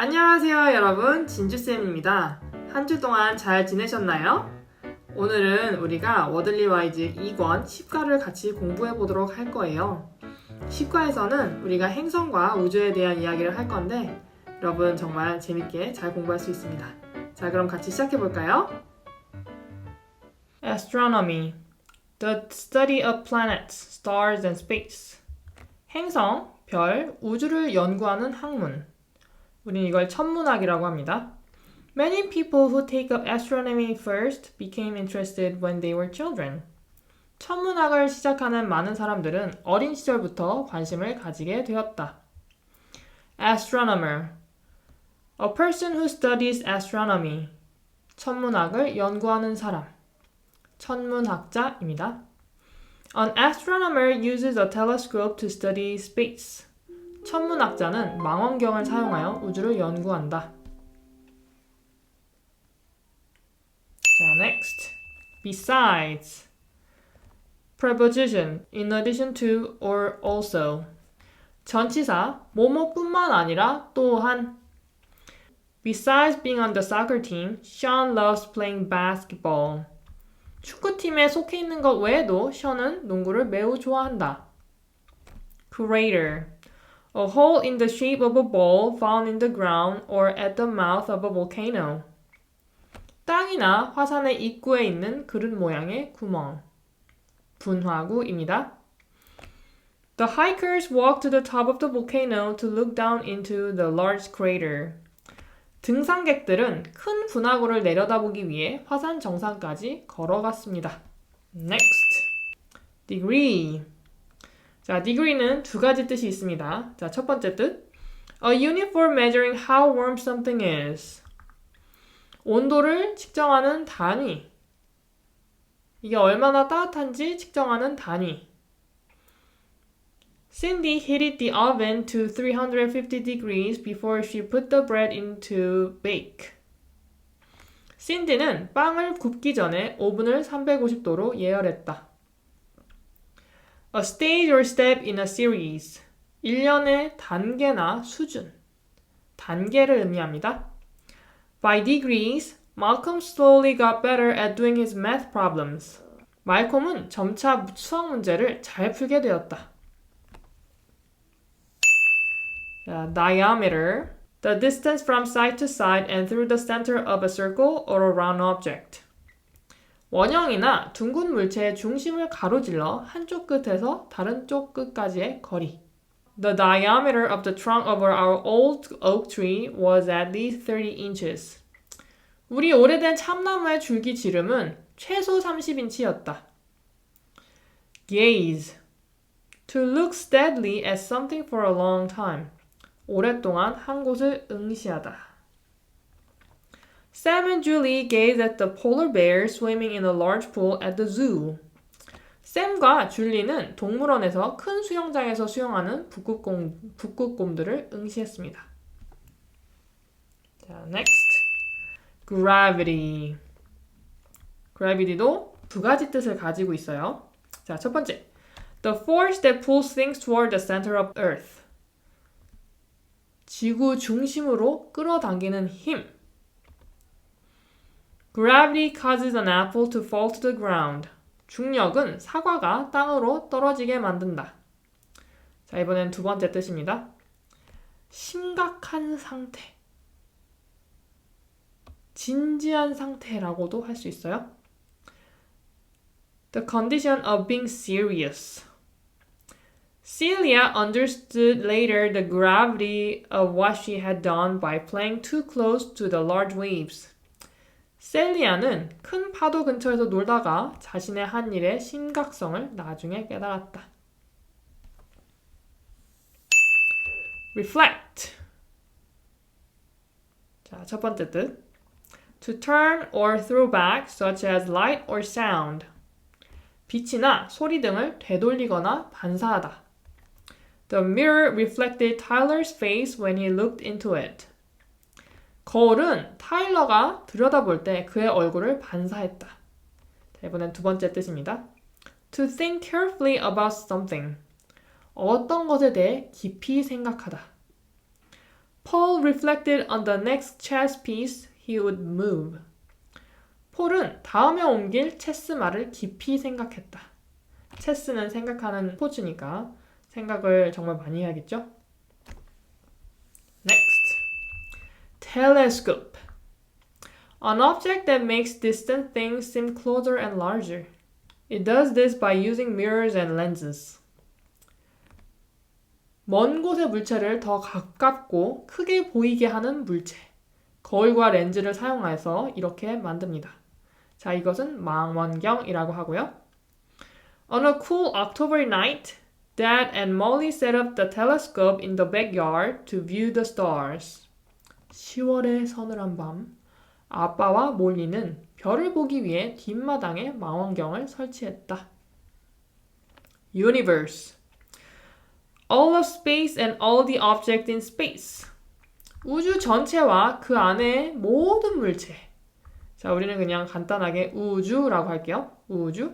안녕하세요 여러분, 진주쌤입니다. 한 주 동안 잘 지내셨나요? 오늘은 우리가 워들리 와이즈 2권 10과를 같이 공부해 보도록 할 거예요. 10과에서는 우리가 행성과 우주에 대한 이야기를 할 건데 여러분 정말 재밌게 잘 공부할 수 있습니다. 자, 그럼 같이 시작해 볼까요? Astronomy, the study of planets, stars and space. 행성, 별, 우주를 연구하는 학문. 우린 이걸 천문학이라고 합니다. Many people who take up astronomy first became interested when they were children. 천문학을 시작하는 많은 사람들은 어린 시절부터 관심을 가지게 되었다. Astronomer, a person who studies astronomy. 천문학을 연구하는 사람. 천문학자입니다. An astronomer uses a telescope to study space. 천문학자는 망원경을 사용하여 우주를 연구한다. 자, next. Besides. Preposition, in addition to or also. 전치사, 뭐뭐뿐만 아니라 또한. Besides being on the soccer team, Sean loves playing basketball. 축구팀에 속해 있는 것 외에도 션은 농구를 매우 좋아한다. Crater, a hole in the shape of a ball found in the ground or at the mouth of a volcano. 땅이나 화산의 입구에 있는 그릇 모양의 구멍. 분화구입니다. The hikers walked to the top of the volcano to look down into the large crater. 등산객들은 큰 분화구를 내려다보기 위해 화산 정상까지 걸어갔습니다. Next. Degree. 자, degree는 두 가지 뜻이 있습니다. 자, 첫 번째 뜻. A unit for measuring how warm something is. 온도를 측정하는 단위. 이게 얼마나 따뜻한지 측정하는 단위. Cindy heated the oven to 350 degrees before she put the bread into bake. 신디는 빵을 굽기 전에 오븐을 350도로 예열했다. A stage or step in a series. 일련의 단계나 수준. 단계를 의미합니다. By degrees, Malcolm slowly got better at doing his math problems. 말콤은 점차 수학 문제를 잘 풀게 되었다. Diameter, the distance from side to side and through the center of a circle or a round object. 원형이나 둥근 물체의 중심을 가로질러 한쪽 끝에서 다른 쪽 끝까지의 거리. The diameter of the trunk of our old oak tree was at least 30 inches. 우리 오래된 참나무의 줄기 지름은 최소 30인치였다. Gaze, to look steadily at something for a long time. 오랫동안 한 곳을 응시하다. Sam and Julie gazed at the polar bear swimming in a large pool at the zoo. 샘과 줄리는 동물원에서 큰 수영장에서 수영하는 북극곰들을 응시했습니다. 자, next. Gravity. Gravity도 두 가지 뜻을 가지고 있어요. 자, 첫 번째. The force that pulls things toward the center of Earth. 지구 중심으로 끌어당기는 힘. Gravity causes an apple to fall to the ground. 중력은 사과가 땅으로 떨어지게 만든다. 자, 이번엔 두 번째 뜻입니다. 심각한 상태. 진지한 상태라고도 할 수 있어요. The condition of being serious. Celia understood later the gravity of what she had done by playing too close to the large waves. 셀리아는 큰 파도 근처에서 놀다가 자신의 한 일의 심각성을 나중에 깨달았다. Reflect. 자, 첫 번째 뜻. To turn or throw back, such as light or sound. 빛이나 소리 등을 되돌리거나 반사하다. The mirror reflected Tyler's face when he looked into it. 거울은 타일러가 들여다볼 때 그의 얼굴을 반사했다. 자, 이번엔 두 번째 뜻입니다. To think carefully about something. 어떤 것에 대해 깊이 생각하다. Paul reflected on the next chess piece he would move. 폴은 다음에 옮길 체스 말을 깊이 생각했다. 체스는 생각하는 스포츠니까 생각을 정말 많이 해야겠죠? Next. Telescope. An object that makes distant things seem closer and larger. It does this by using mirrors and lenses. 먼 곳의 물체를 더 가깝고 크게 보이게 하는 물체. 거울과 렌즈를 사용해서 이렇게 만듭니다. 자, 이것은 망원경이라고 하고요. On a cool October night, Dad and Molly set up the telescope in the backyard to view the stars. 10월의 서늘한 밤, 아빠와 몰리는 별을 보기 위해 뒷마당에 망원경을 설치했다. Universe. All of space and all the objects in space. 우주 전체와 그 안의 모든 물체. 자, 우리는 그냥 간단하게 우주라고 할게요. 우주.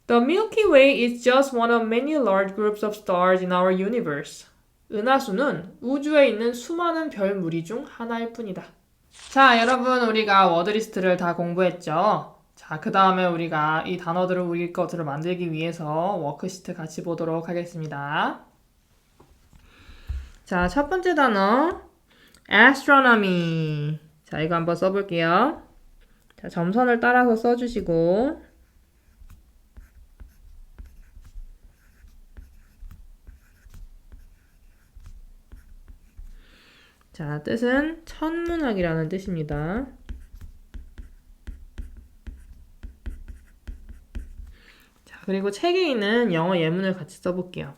The Milky Way is just one of many large groups of stars in our universe. 은하수는 우주에 있는 수많은 별 무리 중 하나일 뿐이다. 자, 여러분, 우리가 워드리스트를 다 공부했죠? 자, 그 다음에 우리가 이 단어들을 우리 것으로 만들기 위해서 워크시트 같이 보도록 하겠습니다. 자, 첫 번째 단어 astronomy. 자, 이거 한번 써볼게요. 자, 점선을 따라서 써주시고 자, 뜻은 천문학이라는 뜻입니다. 자, 그리고 책에 있는 영어 예문을 같이 써볼게요.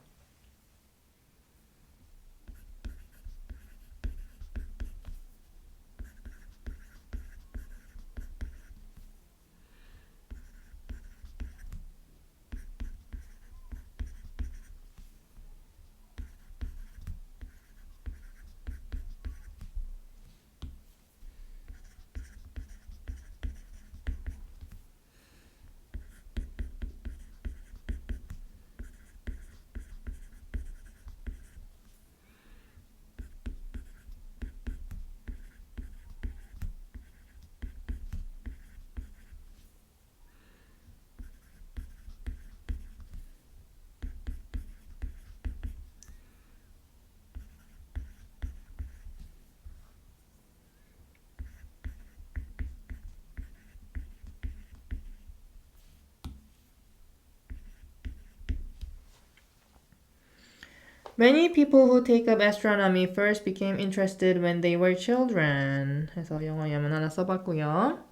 Many people who take up astronomy first became interested when they were children. 해서 영어 예문 하나 써봤고요.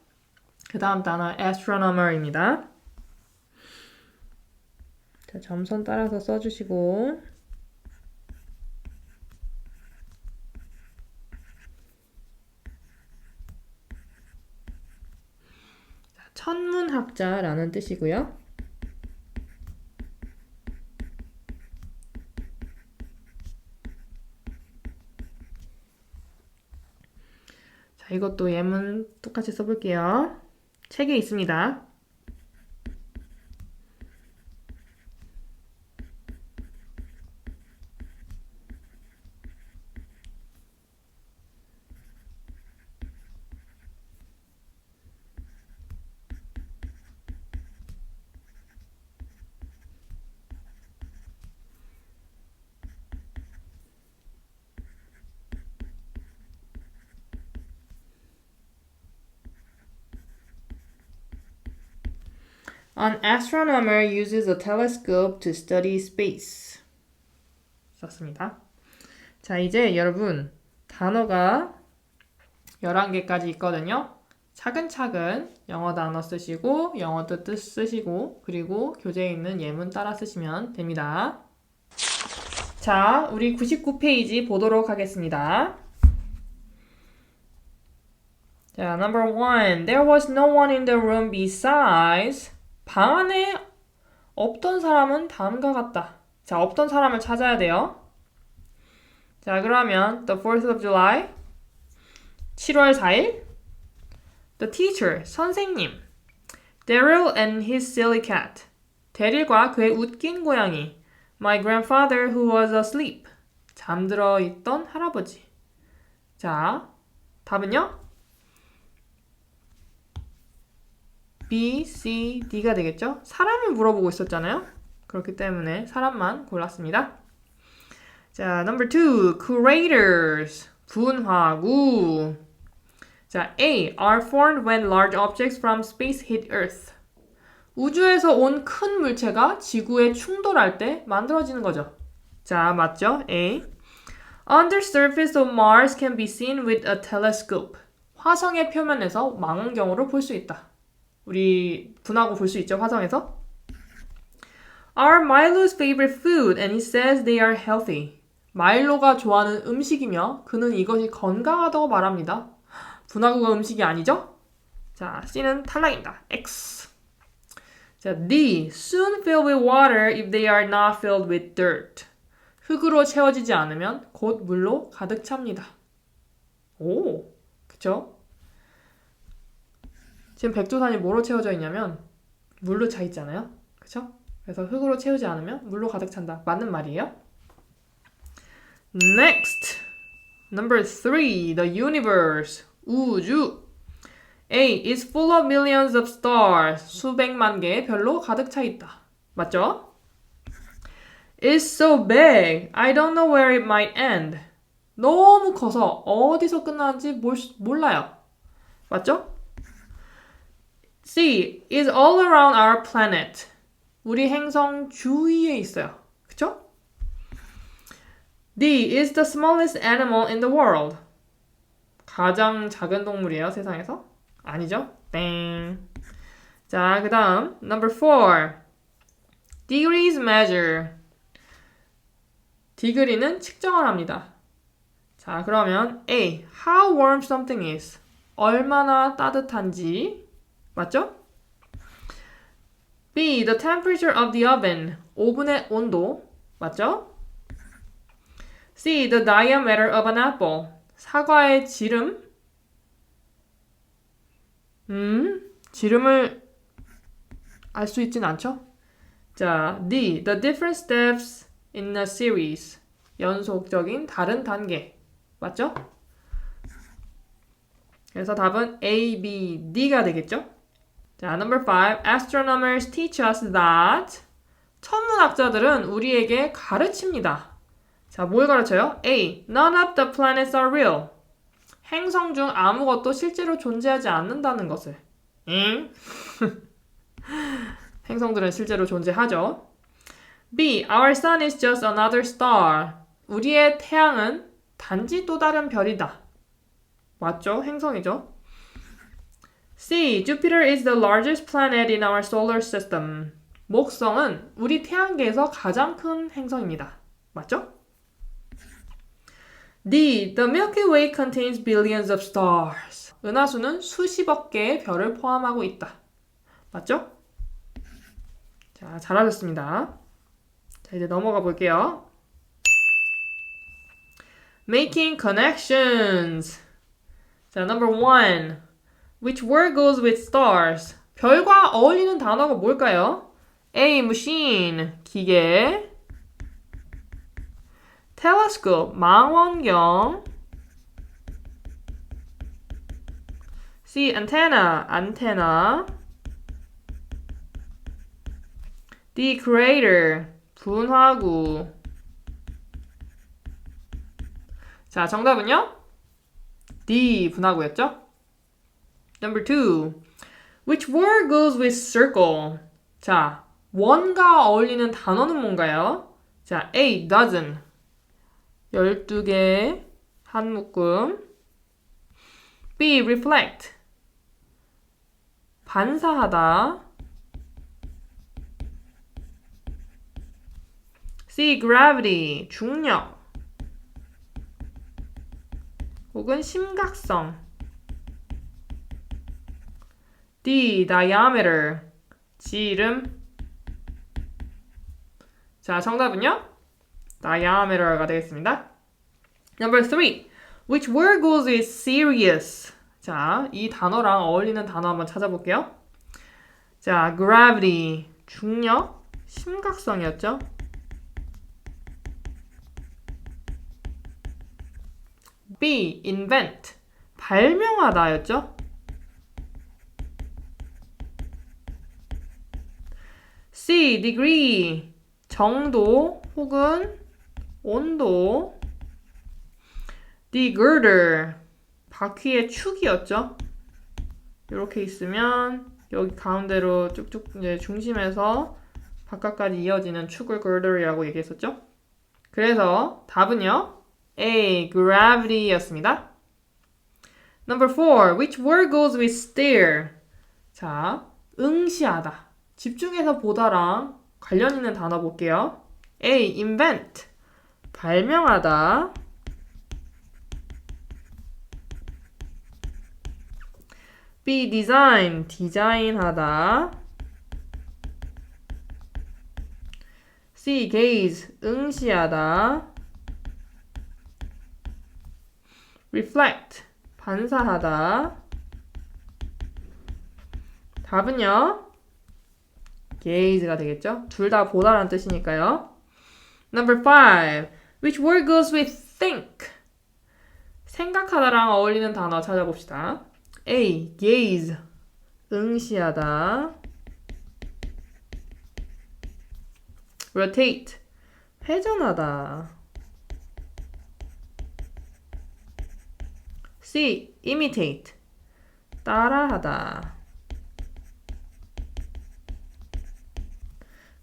그 다음 단어 astronomer입니다. 자, 점선 따라서 써주시고 자, 천문학자라는 뜻이고요. 자, 이것도 예문 똑같이 써볼게요. 책에 있습니다. An astronomer uses a telescope to study space. 썼습니다. 자, 이제 여러분 단어가 11개까지 있거든요. 차근차근 영어 단어 쓰시고 영어 뜻 쓰시고 그리고 교재에 있는 예문 따라 쓰시면 됩니다. 자, 우리 99페이지 보도록 하겠습니다. 자, number 1. There was no one in the room besides. 방 안에 없던 사람은 다음과 같다. 자, 없던 사람을 찾아야 돼요. 자, 그러면 the 4th of July 7월 4일 The teacher, 선생님 Daryl and his silly cat 데릴과 그의 웃긴 고양이 My grandfather who was asleep 잠들어 있던 할아버지 자, 답은요? B, C, D가 되겠죠? 사람을 물어보고 있었잖아요. 그렇기 때문에 사람만 골랐습니다. 자, number 2, craters, 분화구. 자, A, are formed when large objects from space hit Earth. 우주에서 온 큰 물체가 지구에 충돌할 때 만들어지는 거죠. 자, 맞죠? A. Under surface of Mars can be seen with a telescope. 화성의 표면에서 망원경으로 볼 수 있다. 우리 분화구 볼 수 있죠, 화성에서? Are Milo's favorite food and he says they are healthy. 마일로가 좋아하는 음식이며 그는 이것이 건강하다고 말합니다. 분화구가 음식이 아니죠? 자, C는 탈락입니다. X. 자, D. Soon fill with water if they are not filled with dirt. 흙으로 채워지지 않으면 곧 물로 가득 찹니다. 오, 그쵸? 지금 백두산이 뭐로 채워져 있냐면 물로 차 있잖아요. 그쵸? 그래서 흙으로 채우지 않으면 물로 가득 찬다. 맞는 말이에요. Next. Number 3. The universe. 우주. A. is full of millions of stars. 수백만 개의 별로 가득 차 있다. 맞죠? It's so big. I don't know where it might end. 너무 커서 어디서 끝나는지 몰라요. 맞죠? C. is all around our planet. 우리 행성 주위에 있어요. 그쵸? D. is the smallest animal in the world. 가장 작은 동물이에요, 세상에서? 아니죠? 땡. 자, 그 다음 number 4. Degrees measure. 디그리는 측정을 합니다. 자, 그러면 A. How warm something is. 얼마나 따뜻한지. 맞죠? B. The temperature of the oven. 오븐의 온도. 맞죠? C. The diameter of an apple. 사과의 지름. 지름을 알 수 있진 않죠? 자, D. The different steps in a series. 연속적인 다른 단계. 맞죠? 그래서 답은 A, B, D가 되겠죠? 자, number 5. Astronomers teach us that. 천문학자들은 우리에게 가르칩니다. 자, 뭘 가르쳐요? A. None of the planets are real. 행성 중 아무것도 실제로 존재하지 않는다는 것을. 응? 행성들은 실제로 존재하죠. B. Our sun is just another star. 우리의 태양은 단지 또 다른 별이다. 맞죠? 행성이죠. C. Jupiter is the largest planet in our solar system. 목성은 우리 태양계에서 가장 큰 행성입니다. 맞죠? D. The Milky Way contains billions of stars. 은하수는 수십억 개의 별을 포함하고 있다. 맞죠? 자, 잘하셨습니다. 자, 이제 넘어가 볼게요. Making connections. 자, number 1. Which word goes with stars? 별과 어울리는 단어가 뭘까요? A. Machine. 기계. Telescope. 망원경. C. Antenna. 안테나. D. Crater. 분화구. 자, 정답은요? D. 분화구였죠? Number 2. Which word goes with circle? 자, 원과 어울리는 단어는 뭔가요? 자, A. dozen. 12개 한 묶음. B. reflect. 반사하다. C. gravity. 중력. 혹은 심각성. D. diameter. 지름. 자, 정답은요? diameter가 되겠습니다. Number 3. Which word goes with serious? 자, 이 단어랑 어울리는 단어 한번 찾아볼게요. 자, gravity. 중력. 심각성이었죠? B. invent. 발명하다였죠? C. degree. 정도 혹은 온도. D. girder. 바퀴의 축이었죠? 이렇게 있으면 여기 가운데로 쭉쭉 이제 중심에서 바깥까지 이어지는 축을 girder이라고 얘기했었죠? 그래서 답은요. A. gravity였습니다. Number 4. Which word goes with stare? 자, 응시하다. 집중해서 보다랑 관련 있는 단어 볼게요. A. invent. 발명하다. B. design. 디자인하다. C. gaze. 응시하다. reflect. 반사하다. 답은요. gaze가 되겠죠? 둘 다 보다라는 뜻이니까요. Number 5. Which word goes with think? 생각하다랑 어울리는 단어 찾아봅시다. A. gaze. 응시하다. rotate. 회전하다. C. imitate. 따라하다.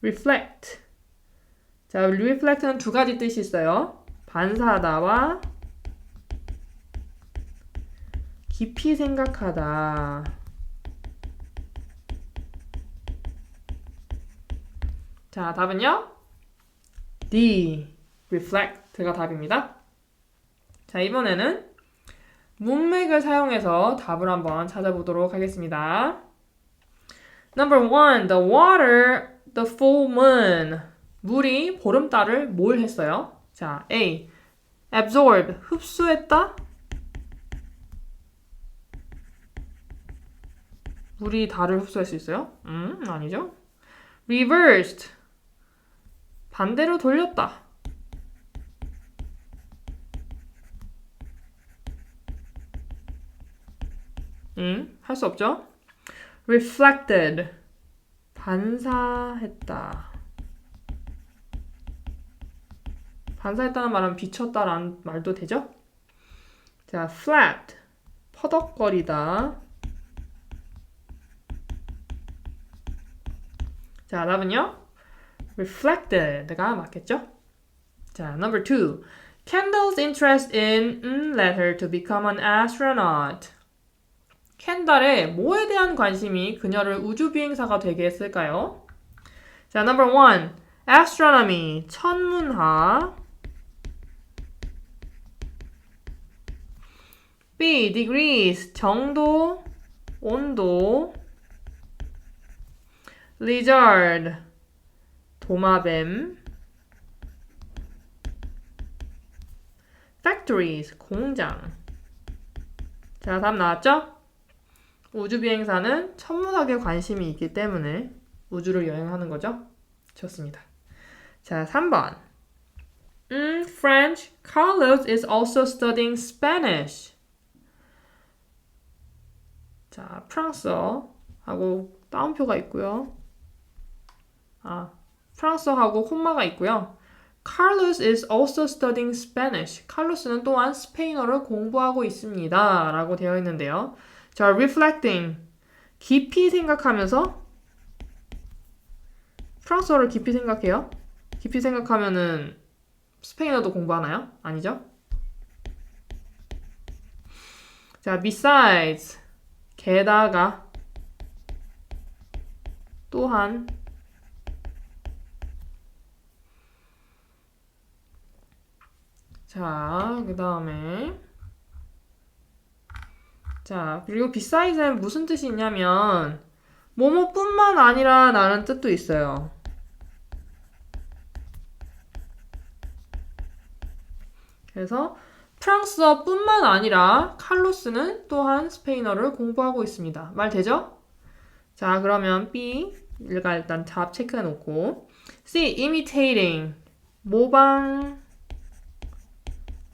reflect. 자, reflect는 두 가지 뜻이 있어요. 반사하다와 깊이 생각하다. 자, 답은요? D. reflect가 답입니다. 자, 이번에는 문맥을 사용해서 답을 한번 찾아보도록 하겠습니다. Number 1. The water, the full moon. 물이 보름달을 뭘 했어요? 자, A. absorb. 흡수했다? 물이 달을 흡수할 수 있어요? 아니죠. reversed. 반대로 돌렸다. 할 수 없죠. reflected. 반사했다. 반사했다는 말은 비쳤다라는 말도 되죠? 자, flat. 퍼덕거리다. 자, 답은요? reflected가 맞겠죠? 자, number 2. Kendall's interest in led her to become an astronaut. 켄달의 뭐에 대한 관심이 그녀를 우주비행사가 되게 했을까요? 자, number 1. astronomy. 천문학. B. degrees. 정도, 온도. lizard. 도마뱀. factories. 공장. 자, 답 나왔죠? 우주비행사는 천문학에 관심이 있기 때문에 우주를 여행하는 거죠? 좋습니다. 자, 3번. French. Carlos is also studying Spanish. 자, 프랑스어하고 따옴표가 있고요. 프랑스어하고 콤마가 있고요. Carlos is also studying Spanish. 칼로스는 또한 스페인어를 공부하고 있습니다. 라고 되어 있는데요. 자, reflecting. 깊이 생각하면서 프랑스어를 깊이 생각해요. 깊이 생각하면은 스페인어도 공부하나요? 아니죠? 자, besides. 게다가 또한 자, 그 다음에 자, 그리고 beside는 무슨 뜻이 있냐면 뭐뭐뿐만 아니라 라는 뜻도 있어요. 그래서 프랑스어뿐만 아니라 칼로스는 또한 스페인어를 공부하고 있습니다. 말 되죠? 자, 그러면 B가 일단 답 체크해 놓고 C. imitating. 모방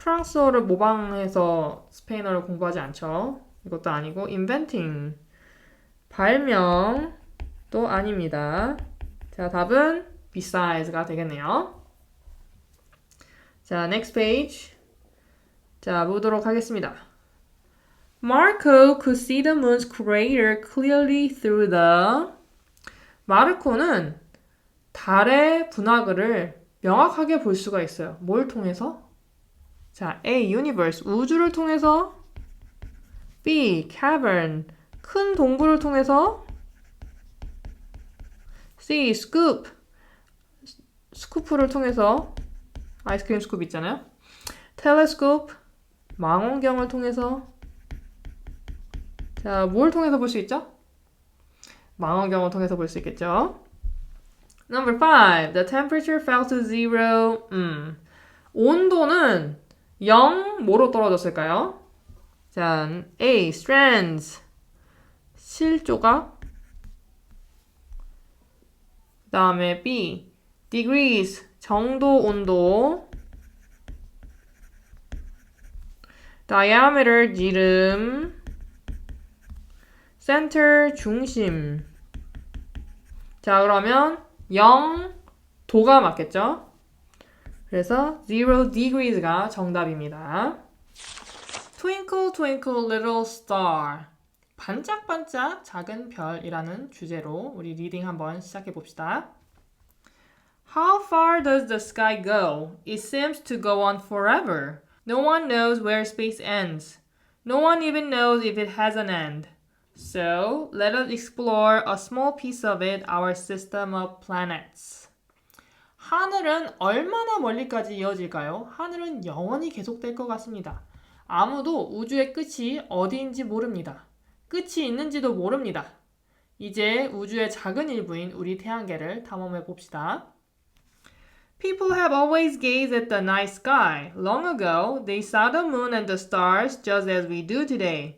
프랑스어를 모방해서 스페인어를 공부하지 않죠. 이것도 아니고 inventing 발명도 아닙니다. 자, 답은 besides가 되겠네요. 자, next page. 자, 보도록 하겠습니다. Marco could see the moon's crater clearly through the 마르코는 달의 분화구를 명확하게 볼 수가 있어요. 뭘 통해서? 자, A. universe, 우주를 통해서 B. cavern, 큰 동굴을 통해서 C. scoop, 스쿠프를 통해서 아이스크림 스쿱 있잖아요. telescope, 망원경을 통해서 자, 뭘 통해서 볼 수 있죠? 망원경을 통해서 볼 수 있겠죠. Number 5. The temperature fell to 0. 온도는 0 뭐로 떨어졌을까요? 자, A. strands 실조각 그 다음에 B. degrees 정도 온도 diameter 지름 center 중심 자 그러면 0 도가 맞겠죠? 그래서 0 degrees가 정답입니다. Twinkle twinkle little star 반짝반짝 작은 별이라는 주제로 우리 리딩 한번 시작해 봅시다. How far does the sky go? It seems to go on forever. No one knows where space ends. No one even knows if it has an end. So, let us explore a small piece of it, our system of planets. 하늘은 얼마나 멀리까지 이어질까요? 하늘은 영원히 계속될 것 같습니다. 아무도 우주의 끝이 어디인지 모릅니다. 끝이 있는지도 모릅니다. 이제 우주의 작은 일부인 우리 태양계를 탐험해 봅시다. People have always gazed at the night sky. Long ago, they saw the moon and the stars just as we do today.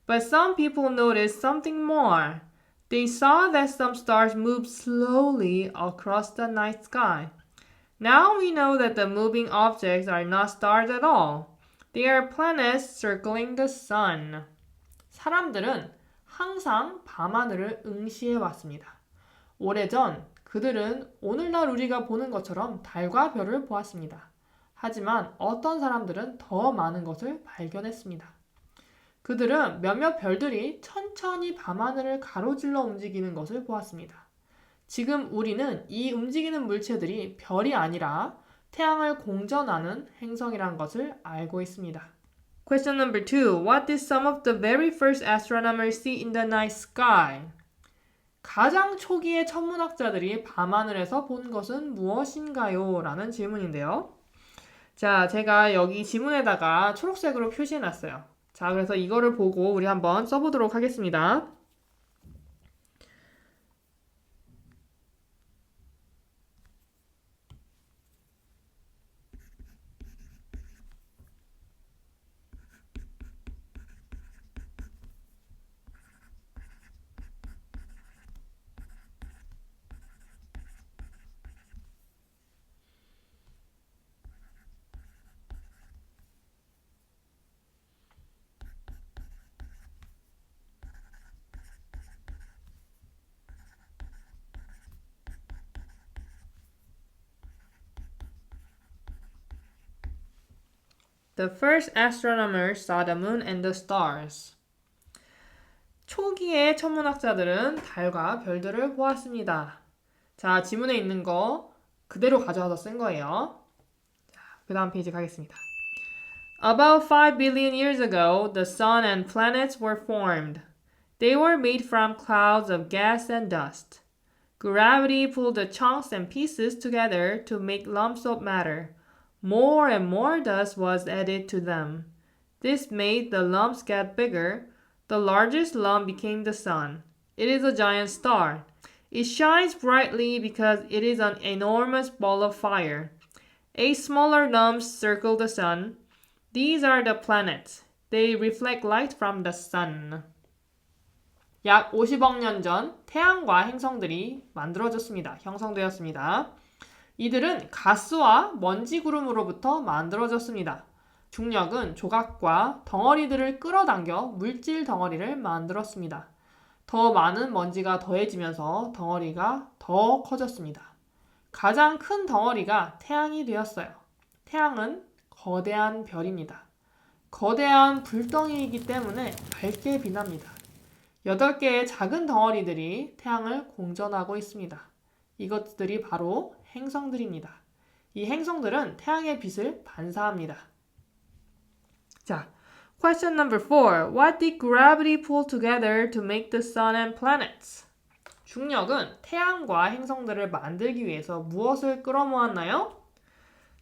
But some people noticed something more. They saw that some stars moved slowly across the night sky. Now we know that the moving objects are not stars at all. They are planets circling the sun. 사람들은 항상 밤하늘을 응시해 왔습니다. 오래전 그들은 오늘날 우리가 보는 것처럼 달과 별을 보았습니다. 하지만 어떤 사람들은 더 많은 것을 발견했습니다. 그들은 몇몇 별들이 천천히 밤하늘을 가로질러 움직이는 것을 보았습니다. 지금 우리는 이 움직이는 물체들이 별이 아니라 태양을 공전하는 행성이란 것을 알고 있습니다. Question number 2. What did some of the very first astronomers see in the night sky? 가장 초기의 천문학자들이 밤하늘에서 본 것은 무엇인가요? 라는 질문인데요. 자, 제가 여기 지문에다가 초록색으로 표시해놨어요. 자, 그래서 이거를 보고 우리 한번 써보도록 하겠습니다. The first astronomers saw the moon and the stars. 초기의 천문학자들은 달과 별들을 보았습니다. 자, 지문에 있는 거 그대로 가져와서 쓴 거예요. 자, 그 다음 페이지 가겠습니다. About 5 billion years ago, the sun and planets were formed. They were made from clouds of gas and dust. Gravity pulled the chunks and pieces together to make lumps of matter. More and more dust was added to them. This made the lumps get bigger. The largest lump became the sun. It is a giant star. It shines brightly because it is an enormous ball of fire. 8 smaller lumps circle the sun. These are the planets. They reflect light from the sun. 약 50억 년 전 태양과 행성들이 만들어졌습니다. 형성되었습니다. 이들은 가스와 먼지 구름으로부터 만들어졌습니다. 중력은 조각과 덩어리들을 끌어당겨 물질 덩어리를 만들었습니다. 더 많은 먼지가 더해지면서 덩어리가 더 커졌습니다. 가장 큰 덩어리가 태양이 되었어요. 태양은 거대한 별입니다. 거대한 불덩이이기 때문에 밝게 빛납니다. 8개의 작은 덩어리들이 태양을 공전하고 있습니다. 이것들이 바로 행성들입니다. 이 행성들은 태양의 빛을 반사합니다. 자, question number 4. What did gravity pull together to make the sun and planets? 중력은 태양과 행성들을 만들기 위해서 무엇을 끌어모았나요?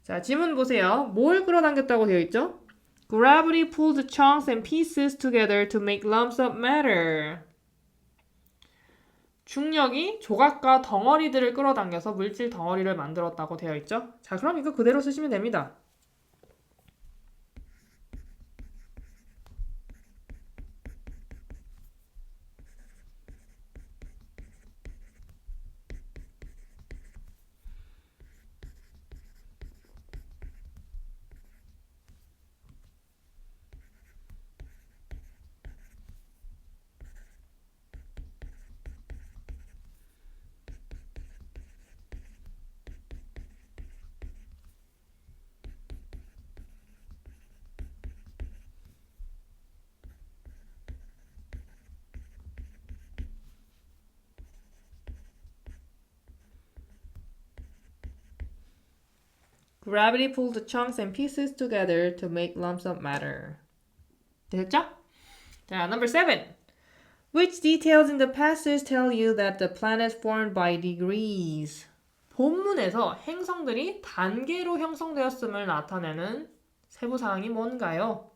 자, 지문 보세요. 뭘 끌어당겼다고 되어 있죠? Gravity pulled chunks and pieces together to make lumps of matter. 중력이 조각과 덩어리들을 끌어당겨서 물질 덩어리를 만들었다고 되어 있죠? 자, 그럼 이거 그대로 쓰시면 됩니다. Gravity pulled the chunks and pieces together to make lumps of matter. 됐죠? 자, number 7. Which details in the passage tell you that the planets formed by degrees? 본문에서 행성들이 단계로 형성되었음을 나타내는 세부사항이 뭔가요?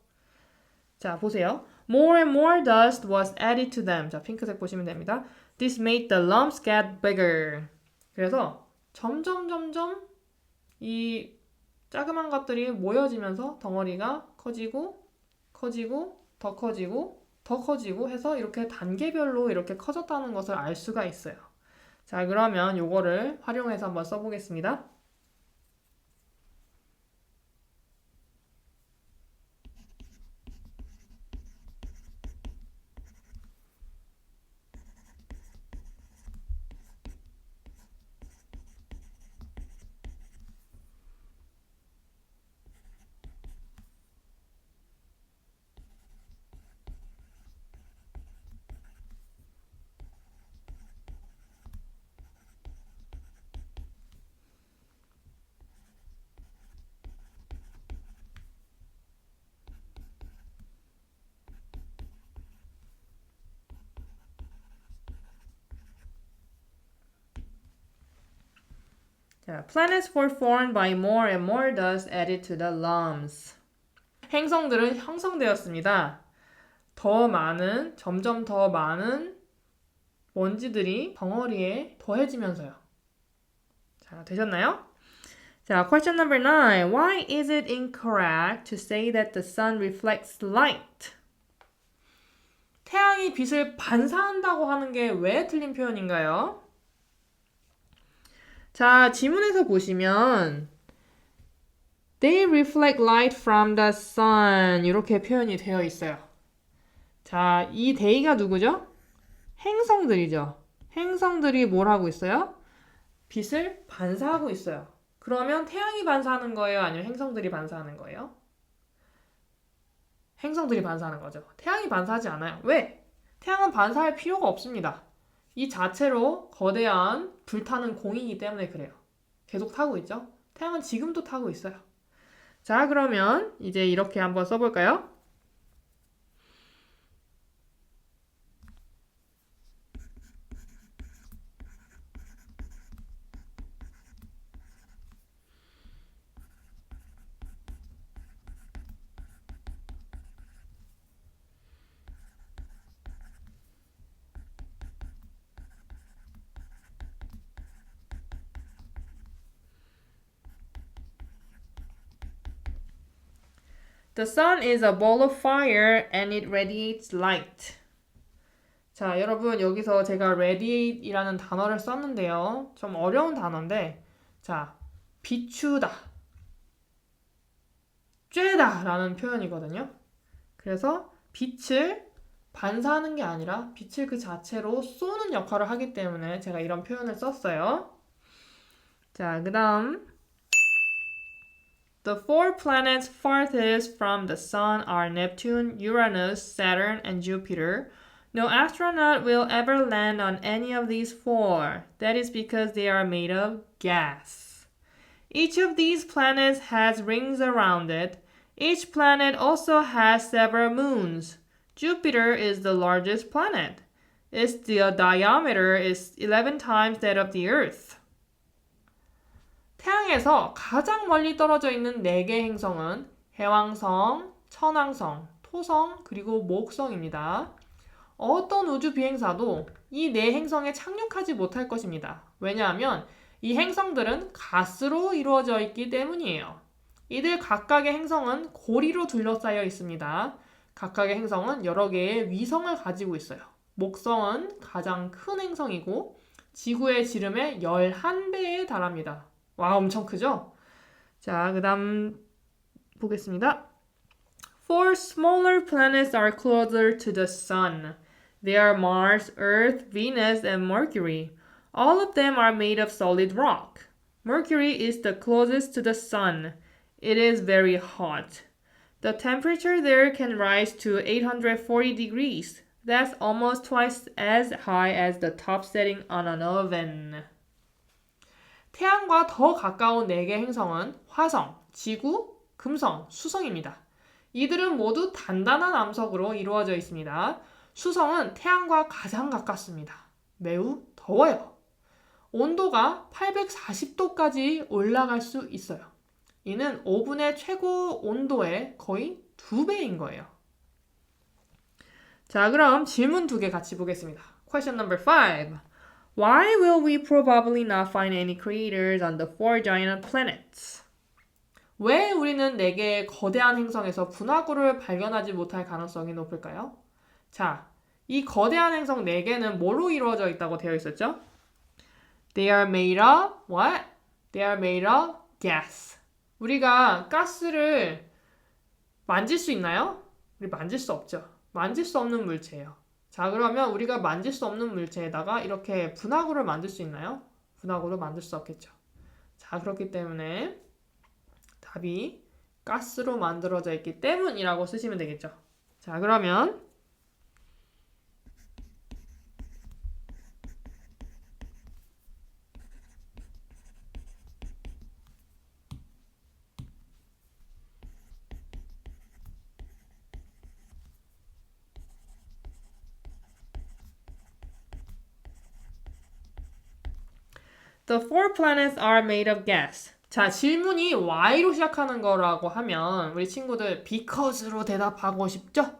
자, 보세요. More and more dust was added to them. 자, 핑크색 보시면 됩니다. This made the lumps get bigger. 그래서 점점 이 자그만 것들이 모여지면서 덩어리가 커지고 더 커지고 해서 이렇게 단계별로 이렇게 커졌다는 것을 알 수가 있어요. 자, 그러면 요거를 활용해서 한번 써보겠습니다. 자, planets were formed by more and more dust added to the lumps. 행성들은 형성되었습니다. 점점 더 많은 먼지들이 덩어리에 더해지면서요. 자, 되셨나요? 자, question number 9. Why is it incorrect to say that the sun reflects light? 태양이 빛을 반사한다고 하는 게 왜 틀린 표현인가요? 자, 지문에서 보시면 They reflect light from the sun 이렇게 표현이 되어 있어요. 자, 이 they가 누구죠? 행성들이죠. 행성들이 뭘 하고 있어요? 빛을 반사하고 있어요. 그러면 태양이 반사하는 거예요? 아니면 행성들이 반사하는 거예요? 행성들이 반사하는 거죠. 태양이 반사하지 않아요. 왜? 태양은 반사할 필요가 없습니다. 이 자체로 거대한 불타는 공이기 때문에 그래요. 계속 타고 있죠? 태양은 지금도 타고 있어요. 자, 그러면 이제 이렇게 한번 써볼까요? The sun is a ball of fire and it radiates light. 자, 여러분 여기서 제가 radiate이라는 단어를 썼는데요. 좀 어려운 단어인데 자, 비추다. 쬐다 라는 표현이거든요. 그래서 빛을 반사하는 게 아니라 빛을 그 자체로 쏘는 역할을 하기 때문에 제가 이런 표현을 썼어요. 자, 그 다음 The four planets farthest from the sun are Neptune, Uranus, Saturn, and Jupiter. No astronaut will ever land on any of these four. That is because they are made of gas. Each of these planets has rings around it. Each planet also has several moons. Jupiter is the largest planet. Its diameter is 11 times that of the Earth. 태양에서 가장 멀리 떨어져 있는 4개 행성은 해왕성, 천왕성, 토성, 그리고 목성입니다. 어떤 우주 비행사도 이 4행성에 착륙하지 못할 것입니다. 왜냐하면 이 행성들은 가스로 이루어져 있기 때문이에요. 이들 각각의 행성은 고리로 둘러싸여 있습니다. 각각의 행성은 여러 개의 위성을 가지고 있어요. 목성은 가장 큰 행성이고 지구의 지름의 11배에 달합니다. 와, 엄청 크죠? 자, 그 다음 보겠습니다. Four smaller planets are closer to the sun. They are Mars, Earth, Venus, and Mercury. All of them are made of solid rock. Mercury is the closest to the sun. It is very hot. The temperature there can rise to 840 degrees. That's almost twice as high as the top setting on an oven. 태양과 더 가까운 4개 행성은 화성, 지구, 금성, 수성입니다. 이들은 모두 단단한 암석으로 이루어져 있습니다. 수성은 태양과 가장 가깝습니다. 매우 더워요. 온도가 840도까지 올라갈 수 있어요. 이는 오븐의 최고 온도의 거의 2배인 거예요. 자, 그럼 질문 2개 같이 보겠습니다. Question number 5. Why will we probably not find any craters on the four giant planets? 왜 우리는 4개의 거대한 행성에서 분화구를 발견하지 못할 가능성이 높을까요? 자, 이 거대한 행성 4개는 뭐로 이루어져 있다고 되어 있었죠? They are made of what? They are made of gas. 우리가 가스를 만질 수 있나요? 우리 만질 수 없죠. 만질 수 없는 물체예요. 자, 그러면 우리가 만질 수 없는 물체에다가 이렇게 분화구를 만들 수 있나요? 분화구를 만들 수 없겠죠. 자, 그렇기 때문에 답이 가스로 만들어져 있기 때문이라고 쓰시면 되겠죠. 자, 그러면 The four planets are made of gas. 자, 질문이 why로 시작하는 거라고 하면 우리 친구들 because로 대답하고 싶죠?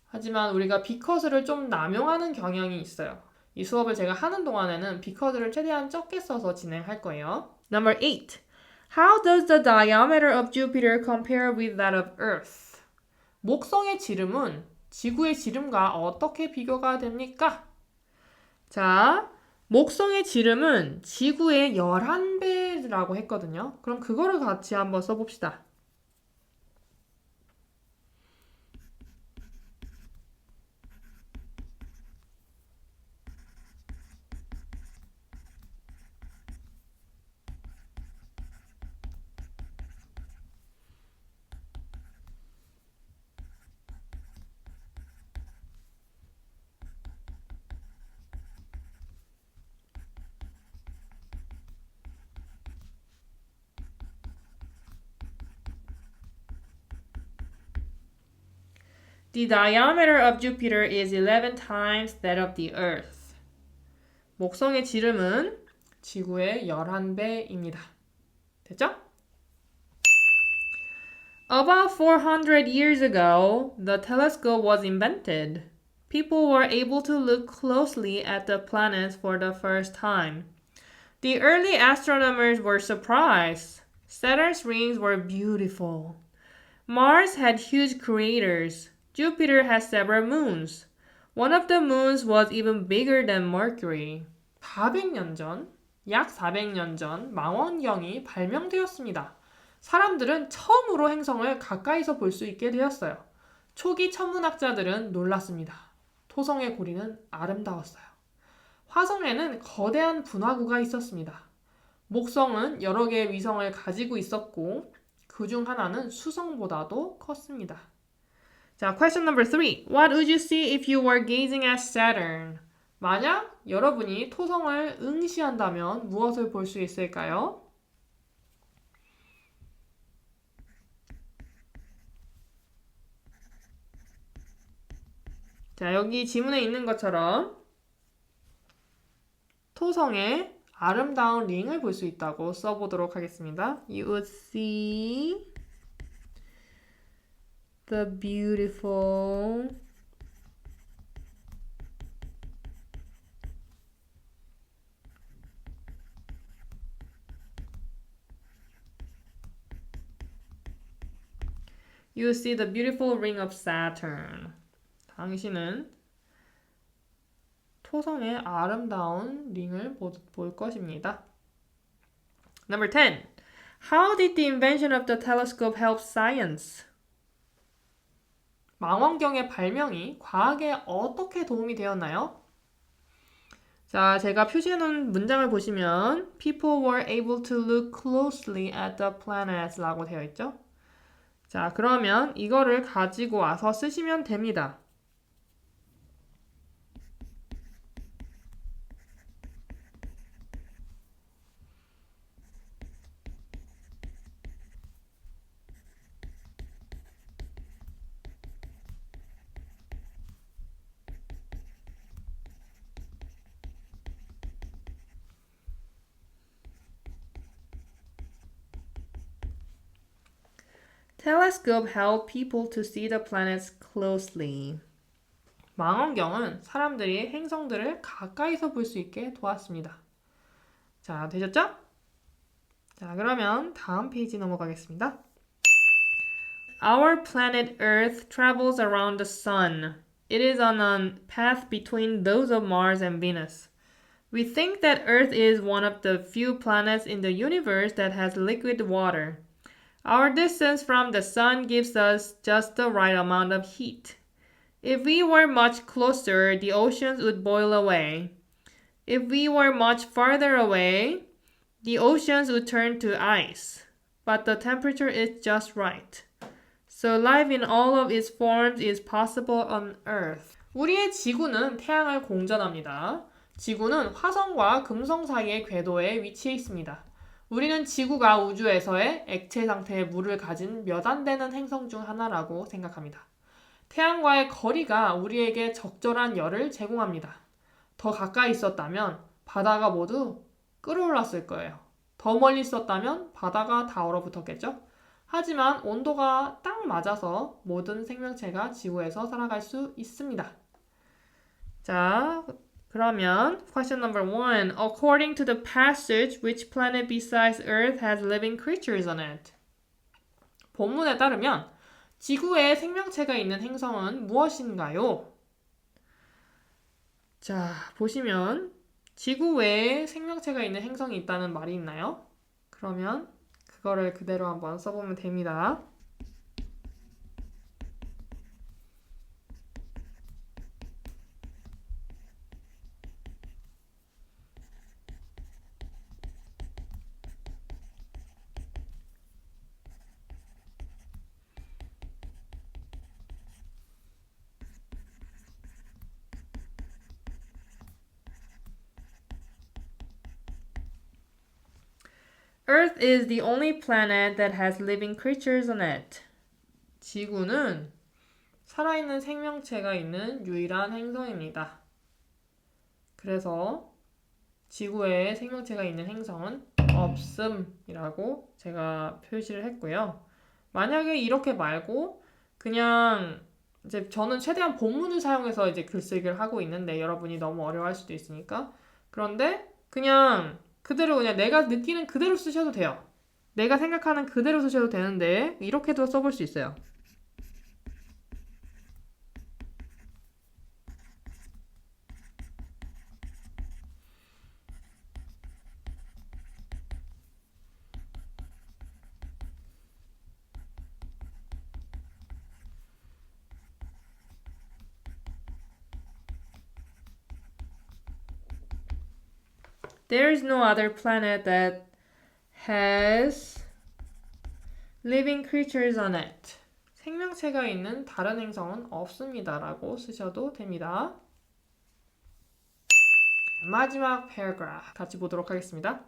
하지만 우리가 because를 좀 남용하는 경향이 있어요. 이 수업을 제가 하는 동안에는 because를 최대한 적게 써서 진행할 거예요. Number 8. How does the diameter of Jupiter compare with that of Earth? 목성의 지름은 지구의 지름과 어떻게 비교가 됩니까? 자, 목성의 지름은 지구의 11배라고 했거든요. 그럼 그거를 같이 한번 써봅시다. The diameter of Jupiter is 11 times that of the Earth. 목성의 지름은 지구의 11배입니다. 됐죠? About 400 years ago, the telescope was invented. People were able to look closely at the planets for the first time. The early astronomers were surprised. Saturn's rings were beautiful. Mars had huge craters. Jupiter has several moons. One of the moons was even bigger than Mercury. 400년 전, 약 400년 전 망원경이 발명되었습니다. 사람들은 처음으로 행성을 가까이서 볼 수 있게 되었어요. 초기 천문학자들은 놀랐습니다. 토성의 고리는 아름다웠어요. 화성에는 거대한 분화구가 있었습니다. 목성은 여러 개의 위성을 가지고 있었고 그 중 하나는 수성보다도 컸습니다. 자, question number 3. What would you see if you were gazing at Saturn? 만약 여러분이 토성을 응시한다면 무엇을 볼 수 있을까요? 자, 여기 지문에 있는 것처럼 토성의 아름다운 링을 볼 수 있다고 써보도록 하겠습니다. You would see the beautiful You see the beautiful ring of Saturn. 당신은 토성의 아름다운 링을 볼 것입니다. Number 10. How did the invention of the telescope help science? 망원경의 발명이 과학에 어떻게 도움이 되었나요? 자, 제가 표시해놓은 문장을 보시면 People were able to look closely at the planets 라고 되어 있죠? 자, 그러면 이거를 가지고 와서 쓰시면 됩니다. Telescope help people to see the planets closely. 망원경은 사람들이 행성들을 가까이서 볼 수 있게 도왔습니다. 자, 되셨죠? 자, 그러면 다음 페이지 넘어가겠습니다. Our planet Earth travels around the sun. It is on a path between those of Mars and Venus. We think that Earth is one of the few planets in the universe that has liquid water. Our distance from the sun gives us just the right amount of heat. If we were much closer, the oceans would boil away. If we were much farther away, the oceans would turn to ice. But the temperature is just right. So life in all of its forms is possible on Earth. 우리의 지구는 태양을 공전합니다. 지구는 화성과 금성 사이의 궤도에 위치해 있습니다. 우리는 지구가 우주에서의 액체 상태의 물을 가진 몇 안 되는 행성 중 하나라고 생각합니다. 태양과의 거리가 우리에게 적절한 열을 제공합니다. 더 가까이 있었다면 바다가 모두 끓어올랐을 거예요. 더 멀리 있었다면 바다가 다 얼어붙었겠죠? 하지만 온도가 딱 맞아서 모든 생명체가 지구에서 살아갈 수 있습니다. 자, 그러면 question number 1. According to the passage, which planet besides Earth has living creatures on it? 본문에 따르면 지구에 생명체가 있는 행성은 무엇인가요? 자, 보시면 지구 외에 생명체가 있는 행성이 있다는 말이 있나요? 그러면 그거를 그대로 한번 써보면 됩니다. Earth is the only planet that has living creatures on it. 지구는 살아있는 생명체가 있는 유일한 행성입니다. 그래서 지구에 생명체가 있는 행성은 없음이라고 제가 표시를 했고요. 만약에 이렇게 말고 그냥 이제 저는 최대한 본문을 사용해서 이제 글쓰기를 하고 있는데 여러분이 너무 어려워할 수도 있으니까 그런데 그냥 그대로 그냥 내가 느끼는 그대로 쓰셔도 돼요. 내가 생각하는 그대로 쓰셔도 되는데 이렇게도 써볼 수 있어요. There is no other planet that has living creatures on it. 생명체가 있는 다른 행성은 없습니다라고 쓰셔도 됩니다. 마지막 paragraph 같이 보도록 하겠습니다.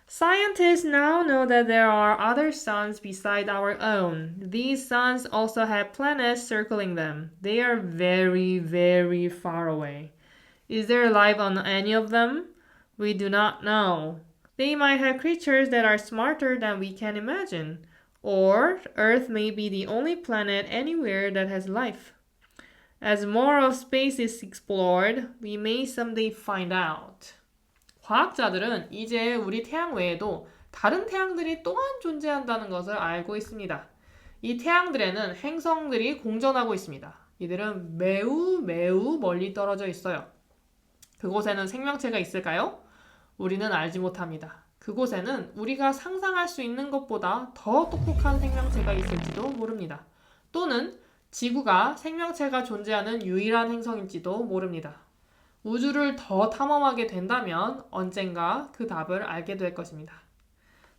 Scientists now know that there are other suns beside our own. These suns also have planets circling them. They are very, very far away. Is there life on any of them? We do not know. They might have creatures that are smarter than we can imagine. Or Earth may be the only planet anywhere that has life. As more of space is explored, we may someday find out. 과학자들은 이제 우리 태양 외에도 다른 태양들이 또한 존재한다는 것을 알고 있습니다. 이 태양들에는 행성들이 공전하고 있습니다. 이들은 매우 멀리 떨어져 있어요. 그곳에는 생명체가 있을까요? 우리는 알지 못합니다. 그곳에는 우리가 상상할 수 있는 것보다 더 똑똑한 생명체가 있을지도 모릅니다. 또는 지구가 생명체가 존재하는 유일한 행성일지도 모릅니다. 우주를 더 탐험하게 된다면 언젠가 그 답을 알게 될 것입니다.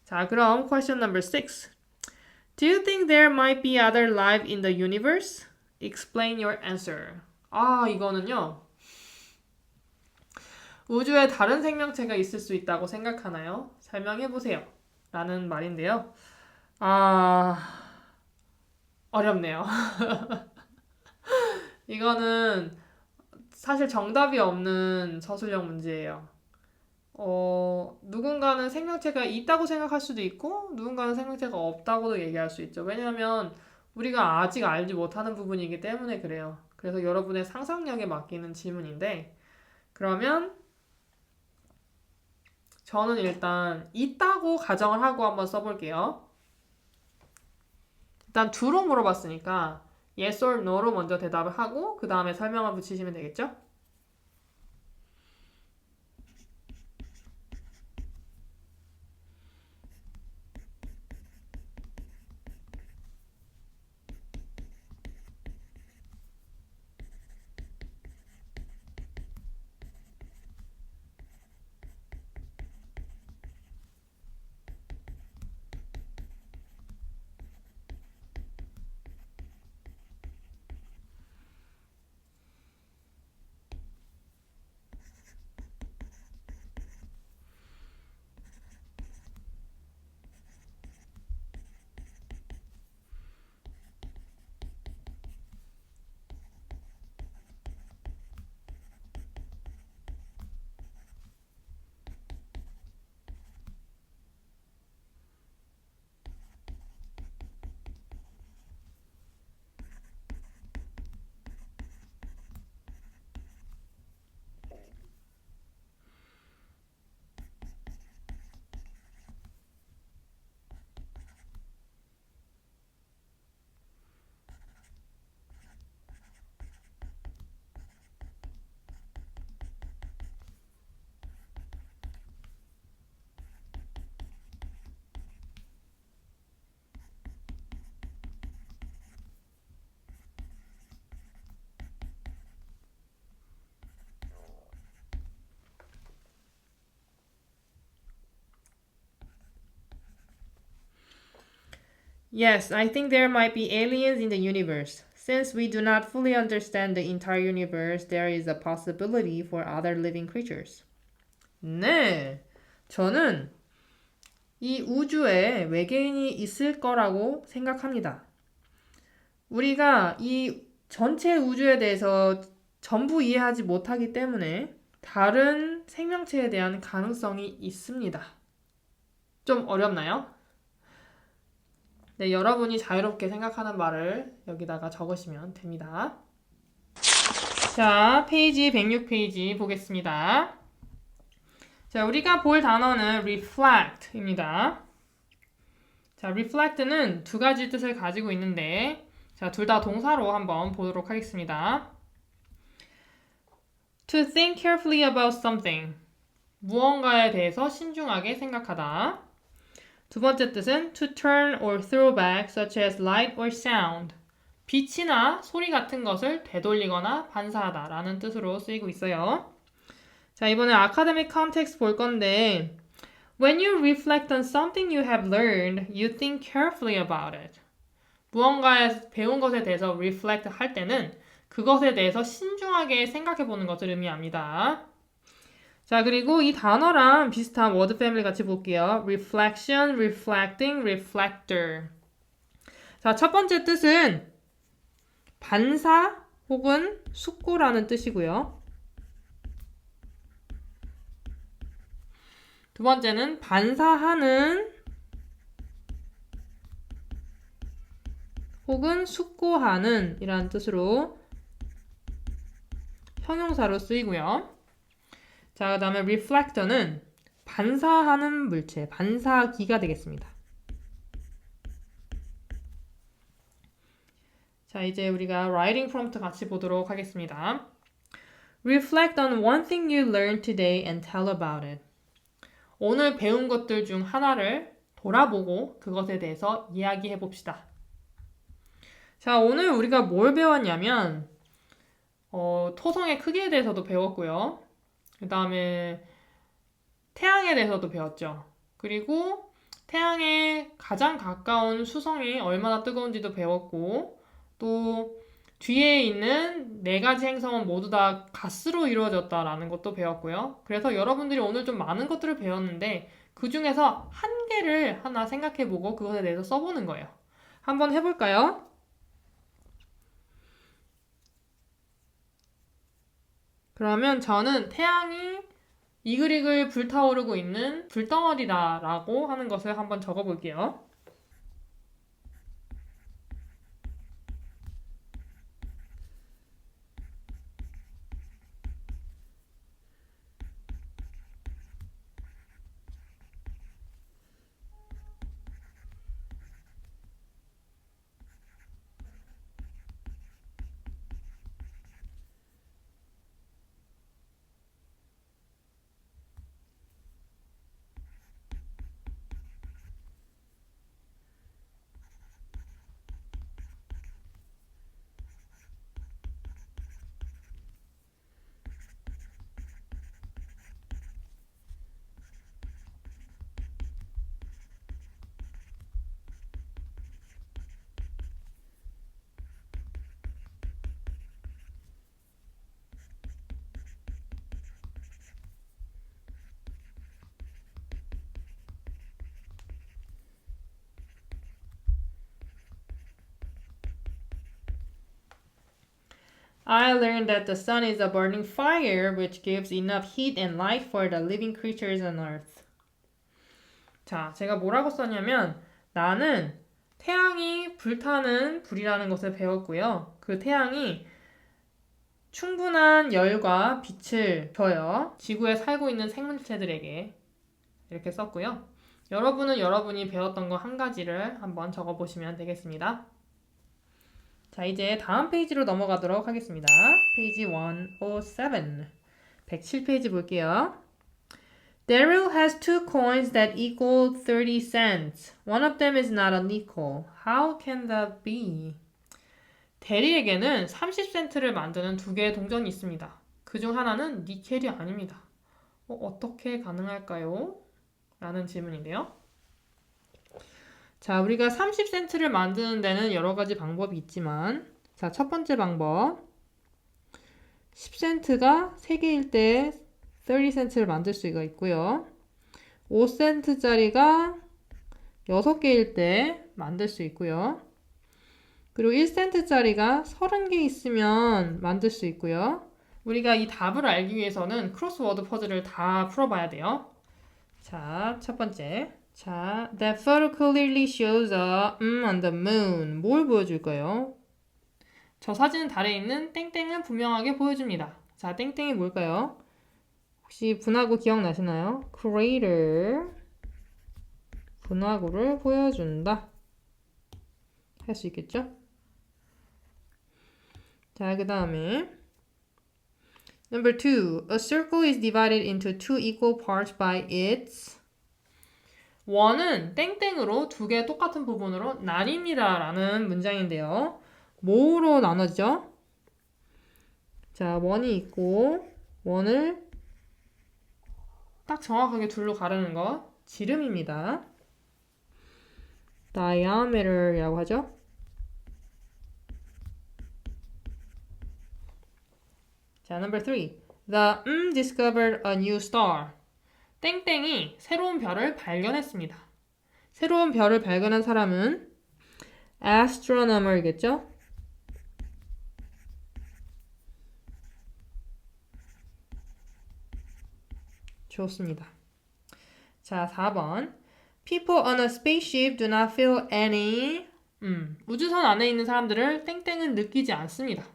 자, 그럼 question number 6. Do you think there might be other life in the universe? Explain your answer. 이거는요. 우주에 다른 생명체가 있을 수 있다고 생각하나요? 설명해보세요. 라는 말인데요. 어렵네요. 이거는 사실 정답이 없는 서술형 문제예요. 누군가는 생명체가 있다고 생각할 수도 있고 누군가는 생명체가 없다고도 얘기할 수 있죠. 왜냐하면 우리가 아직 알지 못하는 부분이기 때문에 그래요. 그래서 여러분의 상상력에 맡기는 질문인데 그러면 저는 일단 있다고 가정을 하고 한번 써볼게요. 일단 do로 물어봤으니까 yes or no로 먼저 대답을 하고 그 다음에 설명을 붙이시면 되겠죠? Yes, I think there might be aliens in the universe. Since we do not fully understand the entire universe, there is a possibility for other living creatures. 네, 저는 이 우주에 외계인이 있을 거라고 생각합니다. 우리가 이 전체 우주에 대해서 전부 이해하지 못하기 때문에 다른 생명체에 대한 가능성이 있습니다. 좀 어렵나요? 네, 여러분이 자유롭게 생각하는 말을 여기다가 적으시면 됩니다. 자, 페이지 106페이지 보겠습니다. 자, 우리가 볼 단어는 reflect입니다. 자, reflect는 두 가지 뜻을 가지고 있는데 자, 둘 다 동사로 한번 보도록 하겠습니다. To think carefully about something. 무언가에 대해서 신중하게 생각하다. 두 번째 뜻은 to turn or throw back such as light or sound. 빛이나 소리 같은 것을 되돌리거나 반사하다 라는 뜻으로 쓰이고 있어요. 자, 이번에 academic context 볼 건데 When you reflect on something you have learned, you think carefully about it. 무언가에 배운 것에 대해서 reflect 할 때는 그것에 대해서 신중하게 생각해 보는 것을 의미합니다. 자, 그리고 이 단어랑 비슷한 word family 같이 볼게요. reflection, reflecting, reflector. 자, 첫 번째 뜻은 반사 혹은 숙고라는 뜻이고요. 두 번째는 반사하는 혹은 숙고하는 이라는 뜻으로 형용사로 쓰이고요. 자, 그 다음에 reflector는 반사하는 물체, 반사기가 되겠습니다. 자, 이제 우리가 writing prompt 같이 보도록 하겠습니다. Reflect on one thing you learned today and tell about it. 오늘 배운 것들 중 하나를 돌아보고 그것에 대해서 이야기해 봅시다. 자, 오늘 우리가 뭘 배웠냐면 토성의 크기에 대해서도 배웠고요. 그 다음에 태양에 대해서도 배웠죠. 그리고 태양에 가장 가까운 수성이 얼마나 뜨거운지도 배웠고 또 뒤에 있는 4가지 행성은 모두 다 가스로 이루어졌다라는 것도 배웠고요. 그래서 여러분들이 오늘 좀 많은 것들을 배웠는데 그 중에서 한 개를 하나 생각해보고 그것에 대해서 써보는 거예요. 한번 해볼까요? 그러면 저는 태양이 이글이글 불타오르고 있는 불덩어리다라고 하는 것을 한번 적어볼게요. I learned that the sun is a burning fire which gives enough heat and light for the living creatures on earth. 자, 제가 뭐라고 썼냐면 나는 태양이 불타는 불이라는 것을 배웠고요. 그 태양이 충분한 열과 빛을 줘요. 지구에 살고 있는 생물체들에게 이렇게 썼고요. 여러분은 여러분이 배웠던 거 한 가지를 한번 적어보시면 되겠습니다. 자, 이제 다음 페이지로 넘어가도록 하겠습니다. 페이지 107. 107페이지 볼게요. Daryl has 2 coins that equal 30 cents. One of them is not a nickel. How can that be? 대리에게는 30센트를 만드는 2개의 동전이 있습니다. 그 중 하나는 니켈이 아닙니다. 어떻게 가능할까요? 라는 질문인데요. 자, 우리가 30센트를 만드는 데는 여러 가지 방법이 있지만 자, 첫 번째 방법 10센트가 3개일 때 30센트를 만들 수가 있고요. 5센트짜리가 6개일 때 만들 수 있고요. 그리고 1센트짜리가 30개 있으면 만들 수 있고요. 우리가 이 답을 알기 위해서는 크로스워드 퍼즐을 다 풀어봐야 돼요. 자, 첫 번째. 자, that photo clearly shows a on the moon. 뭘 보여줄까요? 저 사진은 달에 있는 땡땡은 분명하게 보여줍니다. 자, 땡땡이 뭘까요? 혹시 분화구 기억나시나요? crater. 분화구를 보여준다. 할 수 있겠죠? 자, 그 다음에 Number 2. A circle is divided into 2 equal parts by its 원은 땡땡으로 2개 똑같은 부분으로 나뉩니다 라는 문장인데요. 뭐로 나눠지죠? 자, 원이 있고 원을 딱 정확하게 둘로 가르는 거 지름입니다. diameter이라고 하죠. 자, number 3. The discovered a new star. 땡땡이 새로운 별을 발견했습니다. 새로운 별을 발견한 사람은 astronomer이겠죠? 좋습니다. 자, 4번. People on a spaceship do not feel any. 우주선 안에 있는 사람들을 땡땡은 느끼지 않습니다.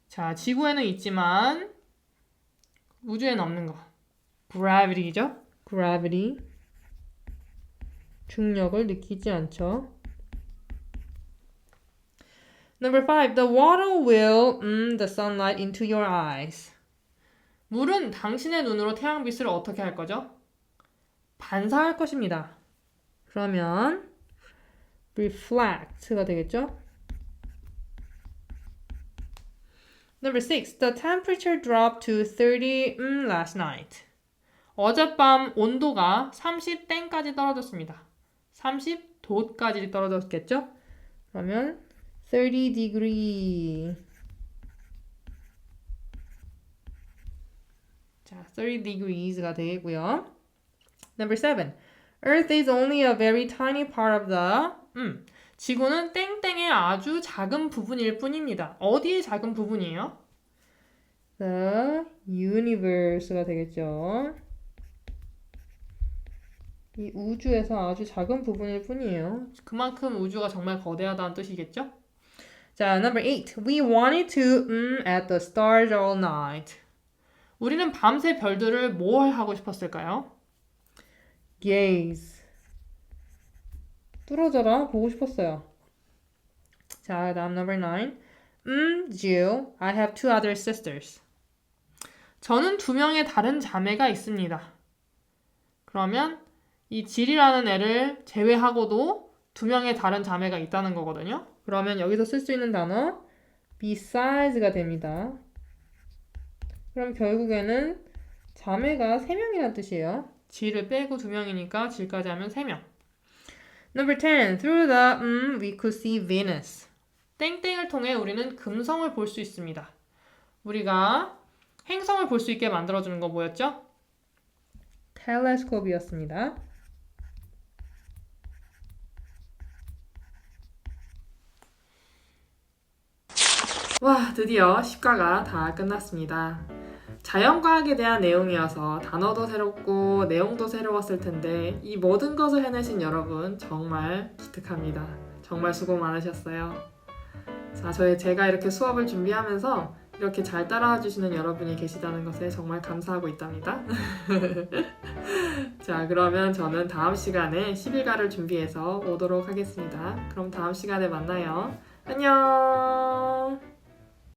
자, 지구에는 있지만 우주에는 없는 거. gravity죠? gravity. 중력을 느끼지 않죠. Number 5. The water will the sunlight into your eyes. 물은 당신의 눈으로 태양빛을 어떻게 할 거죠? 반사할 것입니다. 그러면 reflect가 되겠죠? Number 6. The temperature dropped to 30 last night. 어젯밤 온도가 30땡까지 떨어졌습니다. 30도까지 떨어졌겠죠? 그러면 30 degree. 자, 30 degrees가 되겠고요. Number 7. Earth is only a very tiny part of the 지구는 땡땡의 아주 작은 부분일 뿐입니다. 어디의 작은 부분이에요? The universe가 되겠죠. 이 우주에서 아주 작은 부분일 뿐이에요. 그만큼 우주가 정말 거대하다는 뜻이겠죠? 자, number 8. We wanted to at the stars all night. 우리는 밤새 별들을 뭘 하고 싶었을까요? gaze. 뚫어져라 보고 싶었어요. 자, 다음 number 9. Jill, I have two other sisters. 저는 2명의 다른 자매가 있습니다. 그러면 이 질이라는 애를 제외하고도 2명의 다른 자매가 있다는 거거든요. 그러면 여기서 쓸 수 있는 단어 besides가 됩니다. 그럼 결국에는 자매가 3명이라는 뜻이에요. 질을 빼고 2명이니까 질까지 하면 3명. Number 10. Through the we could see Venus. 땡땡을 통해 우리는 금성을 볼 수 있습니다. 우리가 행성을 볼 수 있게 만들어주는 거 뭐였죠? 텔레스콥이었습니다. 와, 드디어 10과가 다 끝났습니다. 자연과학에 대한 내용이어서 단어도 새롭고 내용도 새로웠을 텐데 이 모든 것을 해내신 여러분 정말 기특합니다. 정말 수고 많으셨어요. 자, 제가 이렇게 수업을 준비하면서 이렇게 잘 따라와 주시는 여러분이 계시다는 것에 정말 감사하고 있답니다. 자, 그러면 저는 다음 시간에 11과를 준비해서 오도록 하겠습니다. 그럼 다음 시간에 만나요. 안녕!